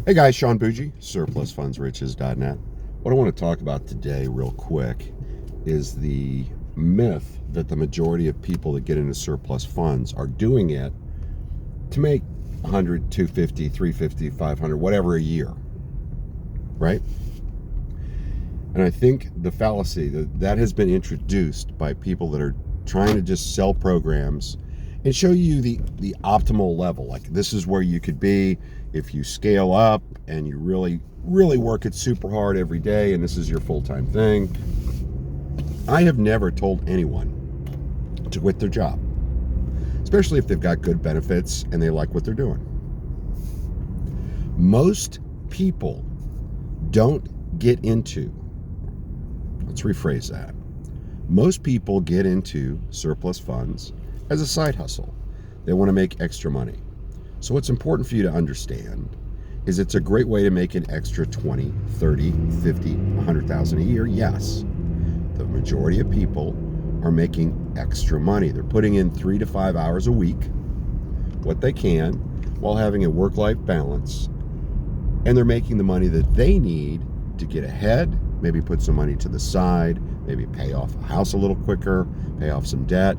Hey guys, Sean Bougie, surplusfundsriches.net. What I want to talk about today real quick is the myth that the majority of people that get into surplus funds are doing it to make 100, 250, 350, 500, whatever a year, right? And I think the fallacy that has been introduced by people that are trying to just sell programs and show you the optimal level. Like, this is where you could be if you scale up and you really work it super hard every day, and this is your full-time thing. I have never told anyone to quit their job, especially if they've got good benefits and they like what they're doing. Most people don't get into, let's rephrase that. Most people get into surplus funds as a side hustle. They want to make extra money. So what's important for you to understand is it's a great way to make an extra 20, 30, 50, 100,000 a year. Yes, the majority of people are making extra money. They're putting in 3 to 5 hours a week, what they can, while having a work-life balance. And they're making the money that they need to get ahead, maybe put some money to the side, maybe pay off a house a little quicker, pay off some debt,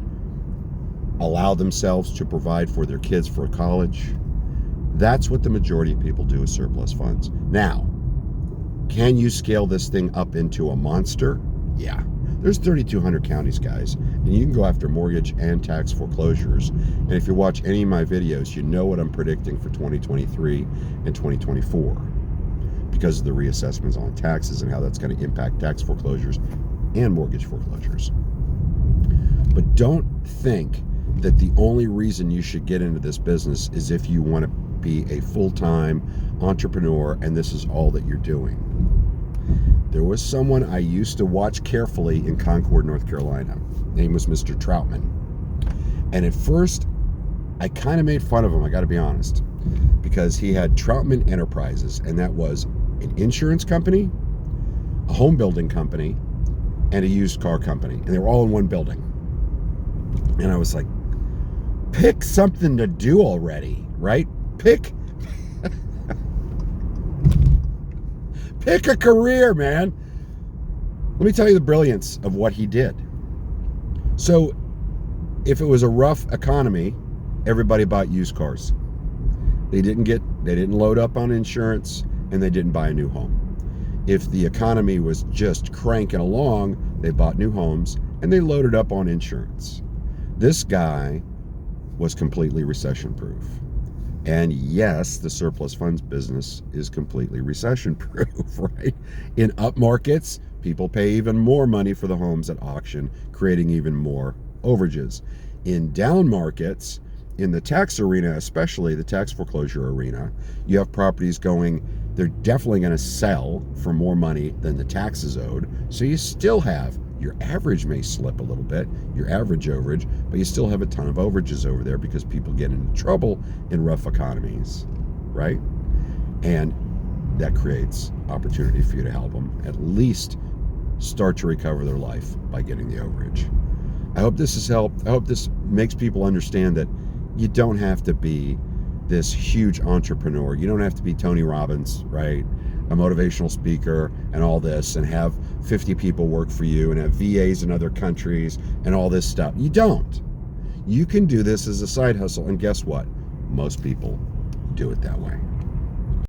allow themselves to provide for their kids for college. That's what the majority of people do with surplus funds. Now, can you scale this thing up into a monster? Yeah. There's 3,200 counties, guys, and you can go after mortgage and tax foreclosures. And if you watch any of my videos, you know what I'm predicting for 2023 and 2024 because of the reassessments on taxes and how that's going to impact tax foreclosures and mortgage foreclosures. But don't think that the only reason you should get into this business is if you want to be a full-time entrepreneur and this is all that you're doing. There was someone I used to watch carefully in Concord, North Carolina. His name was Mr. Troutman. And at first, I kind of made fun of him, I got to be honest, because he had Troutman Enterprises, and that was an insurance company, a home building company, and a used car company. And they were all in one building. And I was like, pick something to do already, right? Pick a career, man. Let me tell you the brilliance of what he did. So if it was a rough economy, everybody bought used cars. They didn't load up on insurance, and they didn't buy a new home. If the economy was just cranking along, they bought new homes and they loaded up on insurance. This guy was completely recession-proof. And yes, the surplus funds business is completely recession-proof, right? In up markets, people pay even more money for the homes at auction, creating even more overages. In down markets, in the tax arena, especially the tax foreclosure arena, you have properties they're definitely going to sell for more money than the taxes owed. So you still have, your average may slip a little bit, your average overage, but you still have a ton of overages over there because people get into trouble in rough economies, right? And that creates opportunity for you to help them at least start to recover their life by getting the overage. I hope this has helped. I hope this makes people understand that you don't have to be this huge entrepreneur. You don't have to be Tony Robbins, right? A motivational speaker and all this, and have 50 people work for you and have VAs in other countries and all this stuff. You don't. You can do this as a side hustle, and guess what? Most people do it that way.